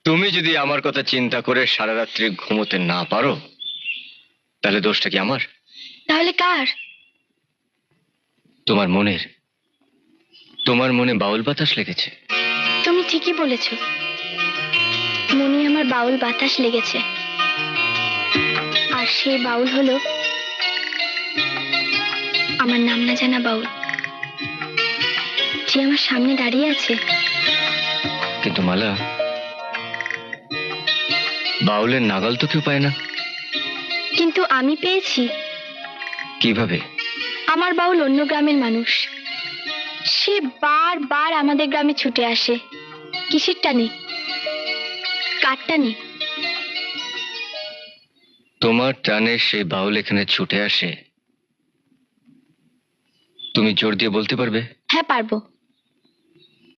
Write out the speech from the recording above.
তুমি যদি আমার কথা চিন্তা করে সারা রাত্রি ঘুমোতে না পারো, তাহলে দোষটা কি আমার? তাহলে কার? তোমার মনের। তোমার মনে বাউল বাতাস লেগেছে। তুমি ঠিকই বলেছ, মনে আমার বাউল বাতাস লেগেছে। আর সেই বাউল হলো আমার নাম না জানা বাউল, যে আমার সামনে দাঁড়িয়ে আছে। কিন্তু মালা, বাউলের নাগাল তো কেউ পায় না। কিন্তু আমি পেয়েছি। কিভাবে? আমার বাউল অন্য গ্রামের মানুষ, সে বারবার আমাদের গ্রামে ছুটে আসে। কিসের টানে? কার টানে? তোমার টানে সেই বাউল এখানে ছুটে আসে? তুমি জোর দিয়ে বলতে পারবে? হ্যাঁ, পারবো।